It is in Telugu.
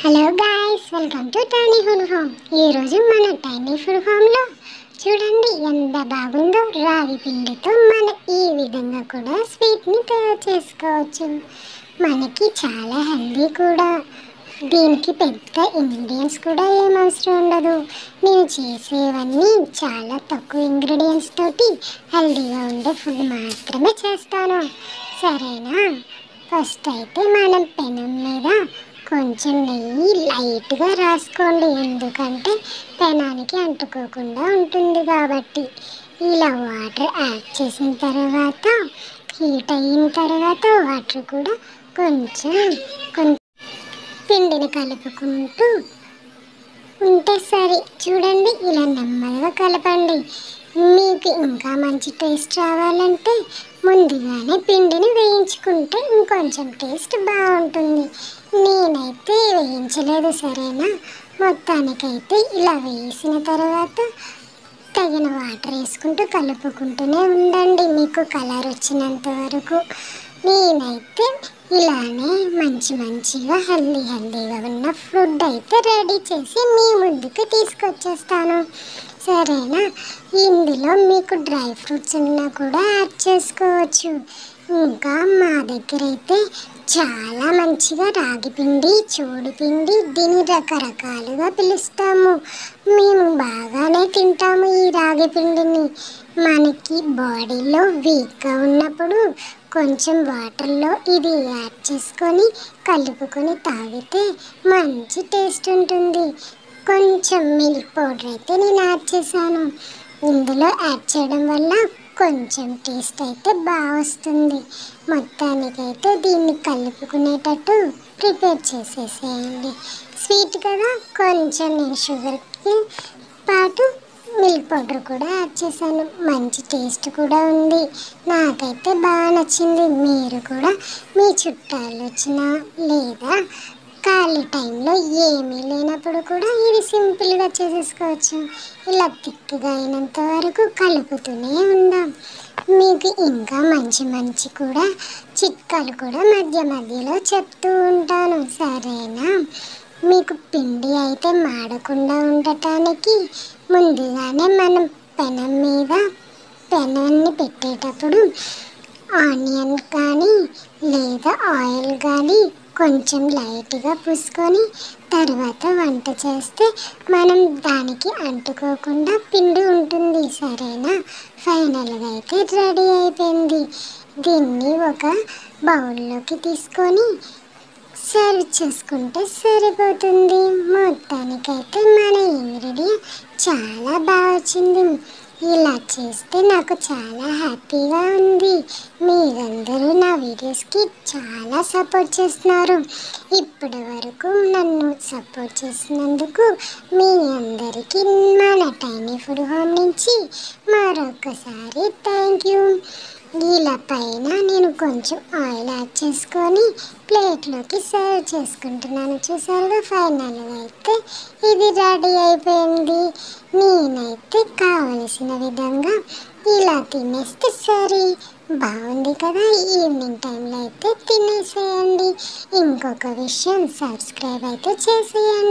Hello guys, welcome to tiny food home. ఈరోజు మన టైనీ ఫుడ్ హోమ్లో చూడండి ఎంత బాగుందో. రాగి పిండితో మనం ఈ విధంగా కూడా స్వీట్ని తయారు చేసుకోవచ్చు. మనకి చాలా హెల్దీ కూడా. దీనికి పెద్ద ఇంగ్రీడియంట్స్ కూడా ఏం అవసరం ఉండదు. నేను చేసేవన్నీ చాలా తక్కువ ఇంగ్రీడియంట్స్ తోటి హెల్దీగా ఉండే ఫుడ్ మాత్రమే చేస్తాను. సరేనా? ఫస్ట్ అయితే మనం పెనం మీద కొంచెం నెయ్యి లైట్గా రాసుకోండి, ఎందుకంటే పెనానికి అంటుకోకుండా ఉంటుంది కాబట్టి. ఇలా వాటర్ యాడ్ చేసిన తర్వాత హీట్ అయిన తర్వాత వాటర్ కూడా కొంచెం పిండిని కలుపుకుంటూ ఉంటే సరే. చూడండి, ఇలా నెమ్మదిగా కలపండి. మీకు ఇంకా మంచి టేస్ట్ రావాలంటే ముందుగానే పిండిని వేయించుకుంటే ఇంకొంచెం టేస్ట్ బాగుంటుంది. నేనైతే వేయించలేదు, సరేనా? మొత్తానికైతే ఇలా వేసిన తర్వాత తగిన వాటర్ వేసుకుంటూ కలుపుకుంటూనే ఉండండి, మీకు కలర్ వచ్చినంత వరకు. నేనైతే ఇలానే మంచిగా హెల్దీగా ఉన్న ఫుడ్ అయితే రెడీ చేసి మీ ముందుకు తీసుకొచ్చేస్తాను, సరేనా? ఇందులో మీకు డ్రై ఫ్రూట్స్ ఉన్నా కూడా యాడ్ చేసుకోవచ్చు. ఇంకా మా దగ్గర అయితే చాలా మంచిగా రాగి పిండి, చోడి పిండి, దీన్ని రకరకాలుగా పిలుస్తాము. మేము బాగానే తింటాము ఈ రాగి పిండిని. మనకి బాడీలో వీక్గా ఉన్నప్పుడు కొంచెం వాటర్లో ఇది యాడ్ చేసుకొని కలుపుకొని తాగితే మంచి టేస్ట్ ఉంటుంది. కొంచెం మిల్క్ పౌడర్ అయితే నేను యాడ్ చేశాను. ఇందులో యాడ్ చేయడం వల్ల కొంచెం టేస్ట్ అయితే బాగా వస్తుంది. మొత్తానికైతే దీన్ని కలుపుకునేటట్టు ప్రిపేర్ చేసేసేయండి. స్వీట్ కదా, కొంచెం నేను షుగర్కి పాటు మిల్క్ పౌడర్ కూడా యాడ్ చేశాను. మంచి టేస్ట్ కూడా ఉంది. నాకైతే బాగా నచ్చింది. మీరు కూడా మీ చుట్టాలు వచ్చినా లేదా ఖాళీ టైంలో ఏమీ లేనప్పుడు కూడా ఇది సింపుల్గా చేసేసుకోవచ్చు. ఇలా తిక్కుగా అయినంత వరకు కలుపుతూనే ఉందాం. మీకు ఇంకా మంచి కూడా చిట్కాలు కూడా మధ్యలో చెప్తూ ఉంటాను, సరేనా? మీకు పిండి అయితే మాడకుండా ఉండటానికి ముందుగానే మనం పెనం మీద పెనాన్ని పెట్టేటప్పుడు ఆనియన్ కానీ లేదా ఆయిల్ కానీ కొంచెం లైట్గా పూసుకొని తర్వాత వంట చేస్తే మనం దానికి అంటుకోకుండా పిండి ఉంటుంది, సరేనా? ఫైనల్గా అయితే రెడీ అయిపోయింది. దీన్ని ఒక బౌల్లోకి తీసుకొని సర్వ్ చేసుకుంటే సరిపోతుంది. మొత్తానికైతే మన ఇంగ్రీడియంట్ చాలా బాగా వచ్చింది. ఇలా చేస్తే నాకు చాలా హ్యాపీగా ఉంది. మీరందరూ నా వీడియోస్కి చాలా సపోర్ట్ చేస్తున్నారు. ఇప్పటి వరకు నన్ను సపోర్ట్ చేసినందుకు మీ అందరికీ మన టైనీ ఫుడ్ హోమ్ నుంచి మరొకసారి థ్యాంక్ యూ. ఇలా పైన నేను కొంచెం ఆయిల్ యాడ్ చేసుకొని ప్లేట్లోకి సర్వ్ చేసుకుంటున్నాను. చూసారుగా, ఫైనల్గా అయితే ఇది రెడీ అయిపోయింది. నేనైతే కావలసిన విధంగా ఇలా తినేస్తే సరే. బాగుంది కదా? ఈవినింగ్ టైంలో అయితే తినేసేయండి. ఇంకొక విషయం, సబ్స్క్రైబ్ అయితే చేసేయండి.